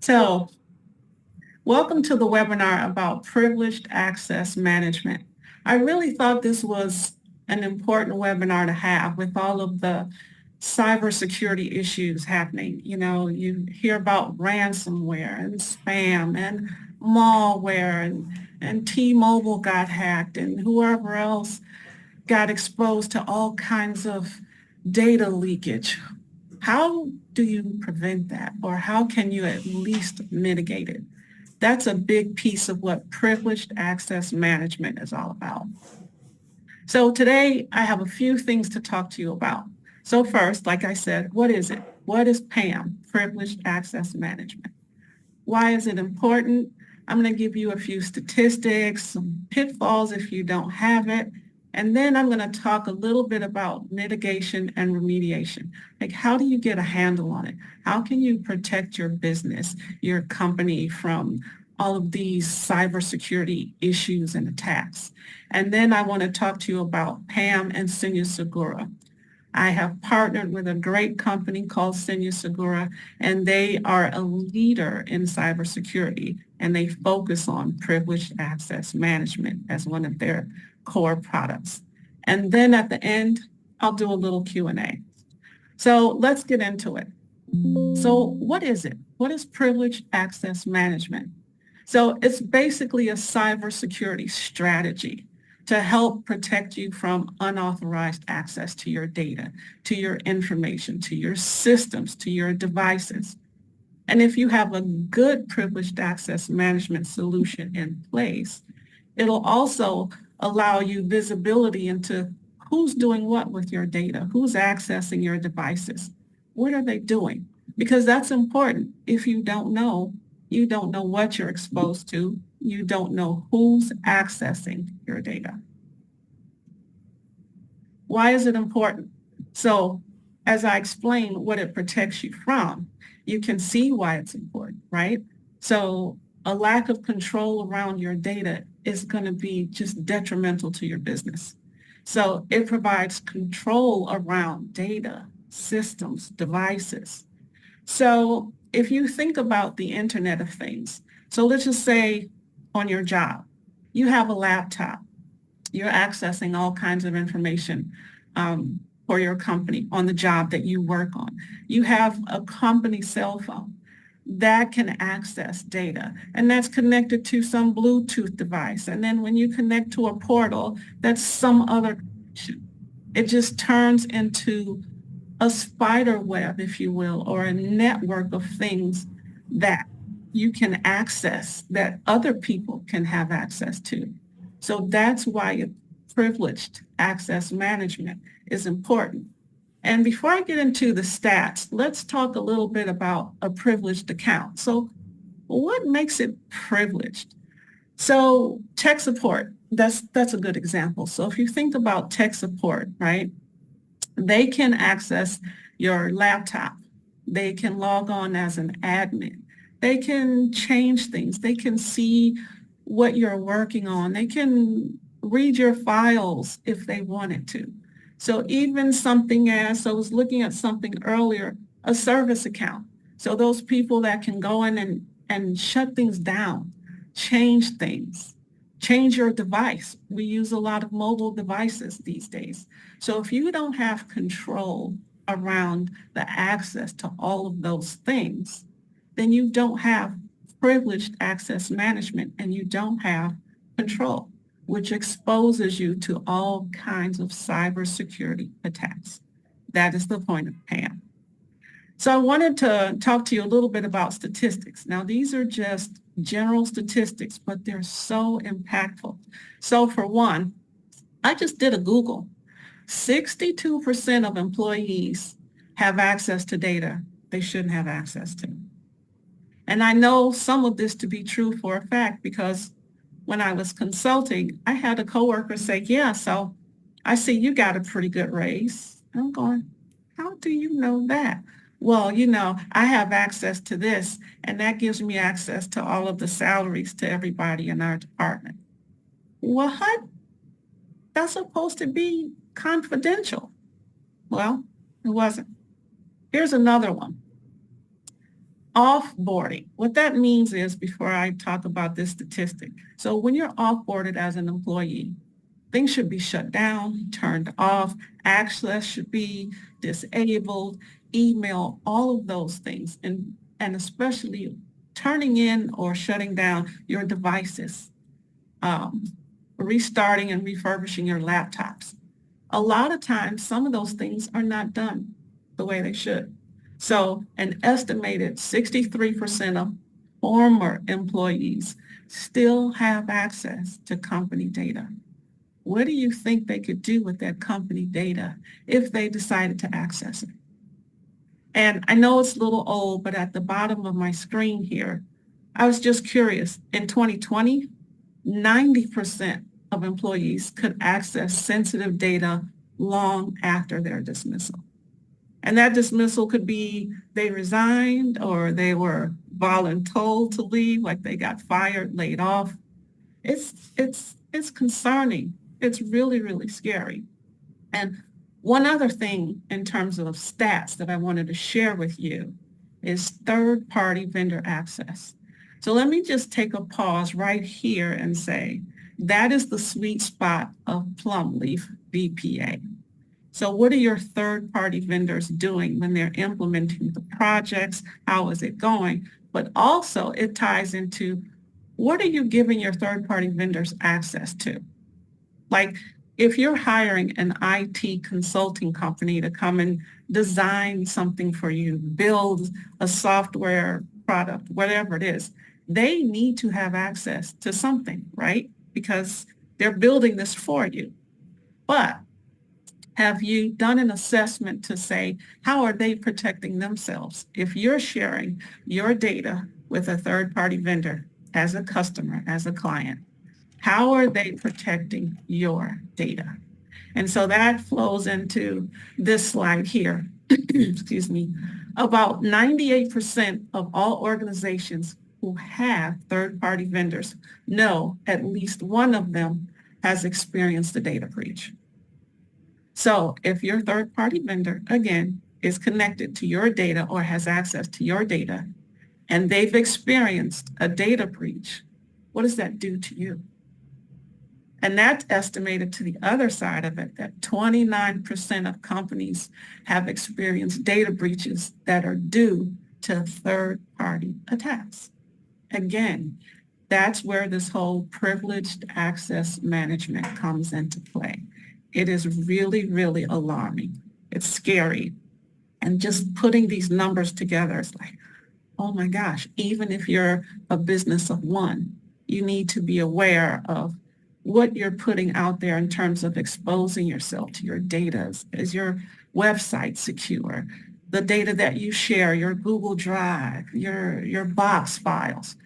So, welcome to the webinar about privileged access management. I really thought this was an important webinar to have with all of the cybersecurity issues happening. You know, you hear about ransomware and spam and malware and T-Mobile got hacked and whoever else got exposed to all kinds of data leakage. How do you prevent that, or how can you at least mitigate it? That's a big piece of what privileged access management is all about. So today I have a few things to talk to you about. So first, like I said, what is it? What is PAM, Privileged Access Management? Why is it important? I'm going to give you a few statistics, some pitfalls if you don't have it, and then I'm going to talk a little bit about mitigation and remediation. Like, how do you get a handle on it? How can you protect your business, your company from all of these cybersecurity issues and attacks? And then I want to talk to you about PAM and Senior Segura. I have partnered with a great company called Senior Segura, and they are a leader in cybersecurity, and they focus on privileged access management as one of their core products. And then at the end, I'll do a little Q&A. So let's get into it. So what is it? What is privileged access management? So it's basically a cybersecurity strategy to help protect you from unauthorized access to your data, to your information, to your systems, to your devices. And if you have a good privileged access management solution in place, it'll also allow you visibility into who's doing what with your data, who's accessing your devices, what are they doing? Because that's important. If you don't know what you're exposed to, you don't know who's accessing your data. Why is it important? So as I explain what it protects you from, you can see why it's important, right? So a lack of control around your data is going to be just detrimental to your business. So it provides control around data, systems, devices. So if you think about the Internet of Things, so let's just say on your job, you have a laptop, you're accessing all kinds of information for your company on the job that you work on. You have a company cell phone that can access data, and that's connected to some Bluetooth device. And then when you connect to a portal, that's some other connection. It just turns into a spider web, if you will, or a network of things that you can access that other people can have access to. So that's why privileged access management is important. And before I get into the stats, let's talk a little bit about a privileged account. So what makes it privileged? So tech support, that's a good example. So if you think about tech support, right, they can access your laptop. They can log on as an admin. They can change things. They can see what you're working on. They can read your files if they wanted to. So even something as, I was looking at something earlier, a service account. So those people that can go in and shut things down, change things, change your device. We use a lot of mobile devices these days. So if you don't have control around the access to all of those things, then you don't have privileged access management and you don't have control, which exposes you to all kinds of cybersecurity attacks. That is the point of PAM. So I wanted to talk to you a little bit about statistics. Now, these are just general statistics, but they're so impactful. So for one, I just did a Google. 62% of employees have access to data they shouldn't have access to. And I know some of this to be true for a fact because when I was consulting, I had a coworker say, yeah, so I see you got a pretty good raise. I'm going, how do you know that? Well, I have access to this, and that gives me access to all of the salaries to everybody in our department. What? That's supposed to be confidential. Well, it wasn't. Here's another one. Offboarding. What that means is, before I talk about this statistic, so when you're offboarded as an employee, things should be shut down, turned off, access should be disabled, email, all of those things, and especially turning in or shutting down your devices, um, restarting and refurbishing your laptops. A lot of times, some of those things are not done the way they should. So an estimated 63% of former employees still have access to company data. What do you think they could do with that company data if they decided to access it? And I know it's a little old, but at the bottom of my screen here, I was just curious. In 2020, 90% of employees could access sensitive data long after their dismissal. And that dismissal could be they resigned or they were voluntold to leave, like they got fired, laid off. It's concerning. It's really, really scary. And one other thing in terms of stats that I wanted to share with you is third-party vendor access. So let me just take a pause right here and say that is the sweet spot of Plumleaf VPA. So what are your third-party vendors doing when they're implementing the projects? How is it going? But also it ties into what are you giving your third-party vendors access to? Like if you're hiring an IT consulting company to come and design something for you, build a software product, whatever it is, they need to have access to something, right? Because they're building this for you. But have you done an assessment to say, how are they protecting themselves? If you're sharing your data with a third-party vendor as a customer, as a client, how are they protecting your data? And so that flows into this slide here. Excuse me. About 98% of all organizations who have third-party vendors know at least one of them has experienced a data breach. So if your third-party vendor, again, is connected to your data or has access to your data, and they've experienced a data breach, what does that do to you? And that's estimated to the other side of it, that 29% of companies have experienced data breaches that are due to third-party attacks. Again, that's where this whole privileged access management comes into play. It is really, really alarming. It's scary. And just putting these numbers together, it's like, oh my gosh, even if you're a business of one, you need to be aware of what you're putting out there in terms of exposing yourself to your data. Is your website secure? The data that you share, your Google Drive, your Box files,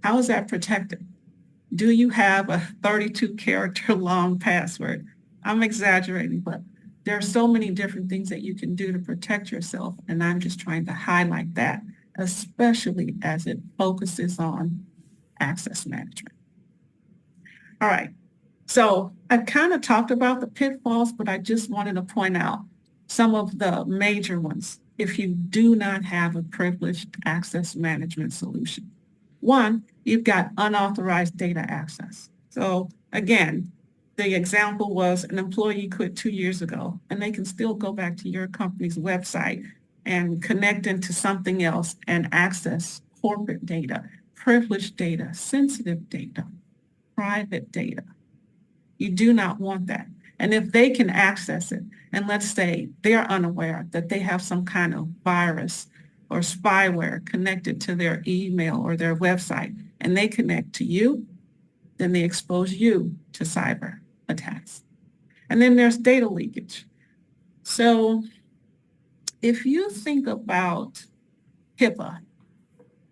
how is that protected? Do you have a 32-character long password? I'm exaggerating, but there are so many different things that you can do to protect yourself, and I'm just trying to highlight that, especially as it focuses on access management. All right, so I've kind of talked about the pitfalls, but I just wanted to point out some of the major ones if you do not have a privileged access management solution. One, you've got unauthorized data access. So again, the example was an employee quit 2 years ago, and they can still go back to your company's website and connect into something else and access corporate data, privileged data, sensitive data, private data. You do not want that. And if they can access it, and let's say they're unaware that they have some kind of virus or spyware connected to their email or their website, and they connect to you, then they expose you to cyber attacks. And then there's data leakage. So if you think about HIPAA,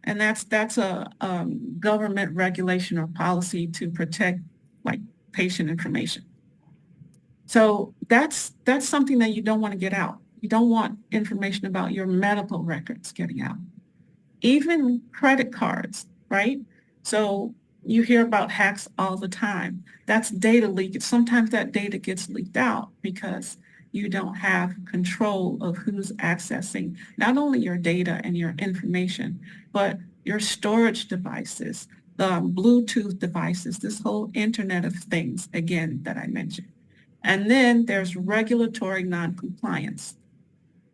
and that's a government regulation or policy to protect like patient information. So that's something that you don't want to get out. You don't want information about your medical records getting out. Even credit cards, right? So you hear about hacks all the time. That's data leakage. Sometimes that data gets leaked out because you don't have control of who's accessing not only your data and your information, but your storage devices, the Bluetooth devices, this whole Internet of Things, again, that I mentioned. And then there's regulatory noncompliance.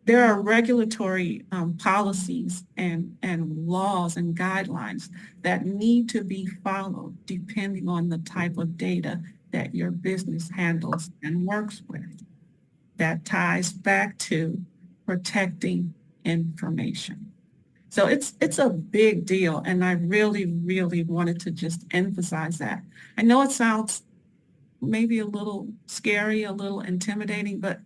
There are regulatory policies and laws and guidelines that need to be followed depending on the type of data that your business handles and works with. That ties back to protecting information. So it's a big deal, and I really, really wanted to just emphasize that. I know it sounds maybe a little scary, a little intimidating, but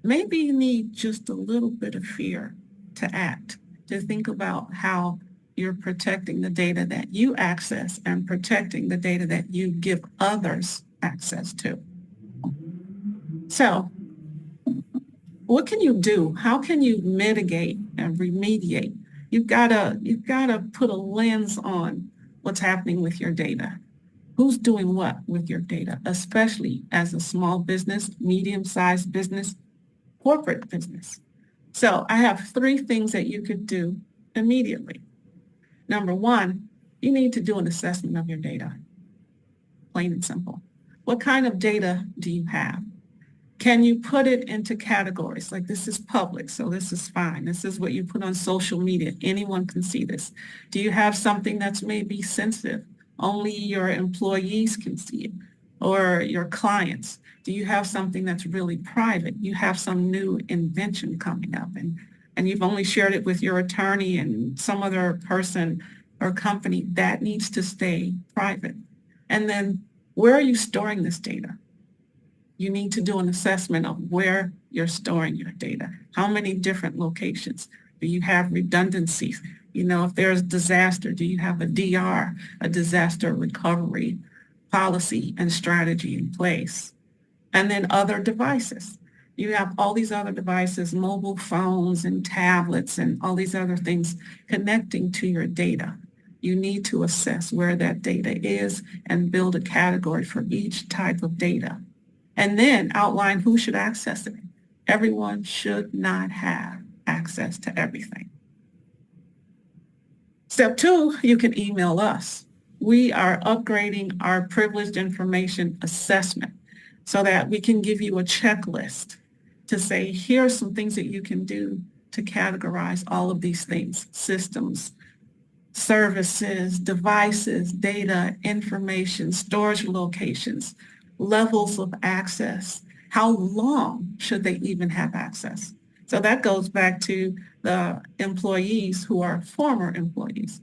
maybe you need just a little bit of fear to act, to think about how you're protecting the data that you access and protecting the data that you give others access to. So what can you do? How can you mitigate and remediate? You've gotta put a lens on what's happening with your data. Who's doing what with your data, especially as a small business, medium-sized business, corporate business. So I have 3 things that you could do immediately. Number 1, you need to do an assessment of your data, plain and simple. What kind of data do you have? Can you put it into categories? Like, this is public, so this is fine. This is what you put on social media. Anyone can see this. Do you have something that's maybe sensitive? Only your employees can see it, or your clients. Do you have something that's really private? You have some new invention coming up, and you've only shared it with your attorney and some other person or company. That needs to stay private. And then, where are you storing this data? You need to do an assessment of where you're storing your data. How many different locations? Do you have redundancies? You know, if there's disaster, do you have a DR, a disaster recovery policy and strategy in place? And then other devices. You have all these other devices, mobile phones and tablets and all these other things connecting to your data. You need to assess where that data is and build a category for each type of data. And then outline who should access it. Everyone should not have access to everything. Step 2, you can email us. We are upgrading our privileged information assessment so that we can give you a checklist to say, here are some things that you can do to categorize all of these things: systems, services, devices, data, information, storage locations, levels of access. How long should they even have access? So that goes back to the employees who are former employees.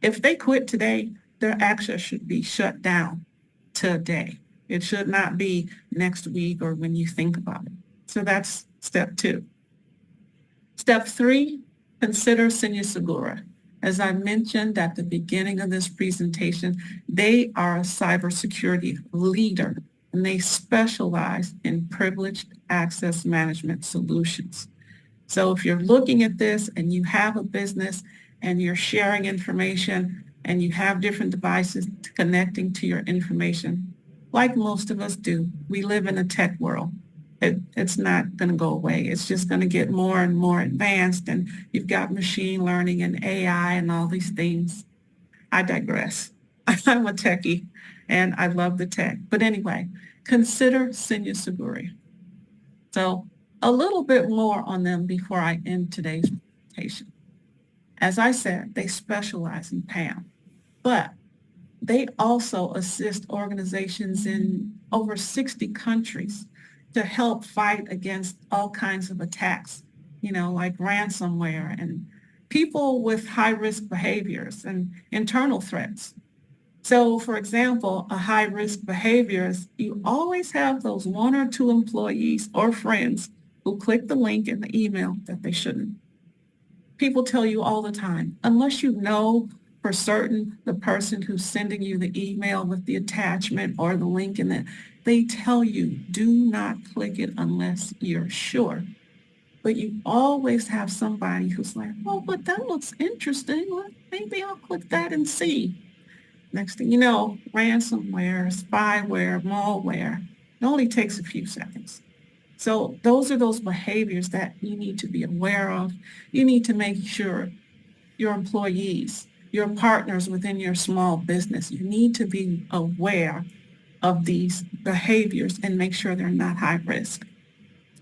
If they quit today, their access should be shut down today. It should not be next week or when you think about it. So that's step 2. Step 3, consider Senior Segura. As I mentioned at the beginning of this presentation, they are a cybersecurity leader, and they specialize in privileged access management solutions. So if you're looking at this and you have a business and you're sharing information and you have different devices connecting to your information, like most of us do, we live in a tech world. It's not going to go away. It's just going to get more and more advanced, and you've got machine learning and AI and all these things. I digress. I'm a techie, and I love the tech. But anyway, consider Senior Segura. So a little bit more on them before I end today's presentation. As I said, they specialize in PAM, but they also assist organizations in over 60 countries to help fight against all kinds of attacks, you know, like ransomware and people with high-risk behaviors and internal threats. So, for example, a high-risk behavior is you always have those 1 or 2 employees or friends who click the link in the email that they shouldn't. People tell you all the time, unless you know for certain the person who's sending you the email with the attachment or the link in it, they tell you, do not click it unless you're sure. But you always have somebody who's like, oh, but that looks interesting. Well, maybe I'll click that and see. Next thing you know, ransomware, spyware, malware, it only takes a few seconds. So those are those behaviors that you need to be aware of. You need to make sure your employees, your partners within your small business, you need to be aware of these behaviors and make sure they're not high risk.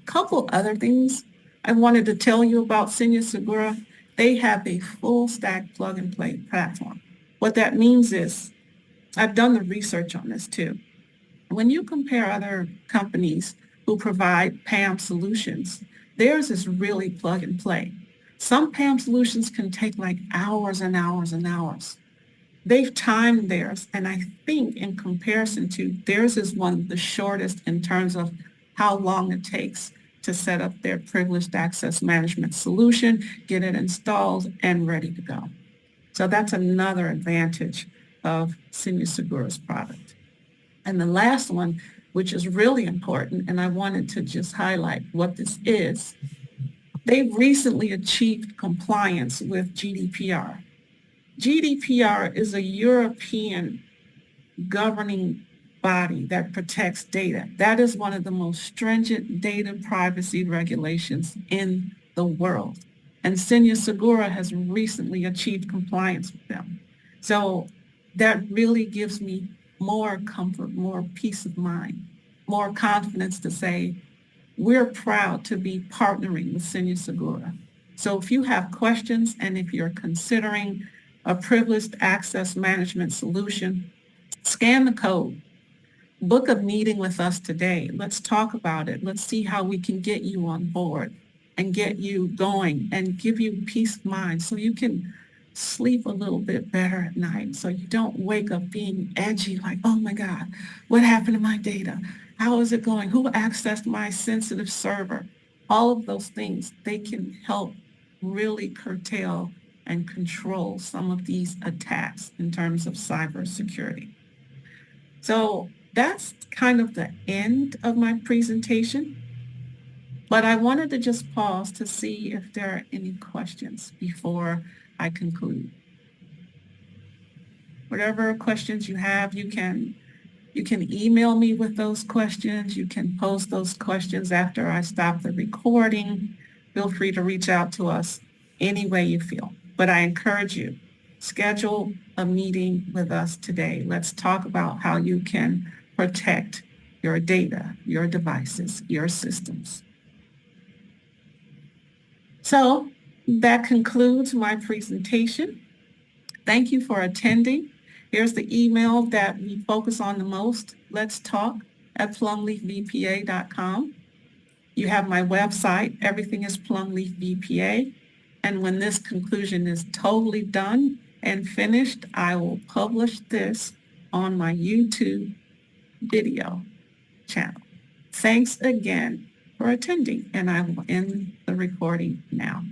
A couple other things I wanted to tell you about Senior Segura. They have a full stack plug and play platform. What that means is, I've done the research on this too. When you compare other companies who provide PAM solutions, theirs is really plug and play. Some PAM solutions can take like hours and hours and hours. They've timed theirs, and I think in comparison to theirs is one of the shortest in terms of how long it takes to set up their privileged access management solution, get it installed, and ready to go. So that's another advantage of Senior Segura's product. And the last one, which is really important, and I wanted to just highlight what this is, they've recently achieved compliance with GDPR. GDPR is a European governing body that protects data. That is one of the most stringent data privacy regulations in the world. And Senior Segura has recently achieved compliance with them. So that really gives me more comfort, more peace of mind, more confidence to say, we're proud to be partnering with Senior Segura. So if you have questions and if you're considering a privileged access management solution, scan the code, book a meeting with us today. Let's talk about it. Let's see how we can get you on board and get you going and give you peace of mind so you can sleep a little bit better at night, so you don't wake up being edgy like, oh my God, what happened to my data? How is it going? Who accessed my sensitive server? All of those things, they can help really curtail and control some of these attacks in terms of cybersecurity. So that's kind of the end of my presentation, but I wanted to just pause to see if there are any questions before I conclude. Whatever questions you have, you can email me with those questions. You can post those questions after I stop the recording. Feel free to reach out to us any way you feel. But I encourage you, schedule a meeting with us today. Let's talk about how you can protect your data, your devices, your systems. So that concludes my presentation. Thank you for attending. Here's the email that we focus on the most. Let's talk at plumleafvpa.com. You have my website. Everything is Plumleaf VPA. And when this conclusion is totally done and finished, I will publish this on my YouTube video channel. Thanks again for attending, and I will end the recording now.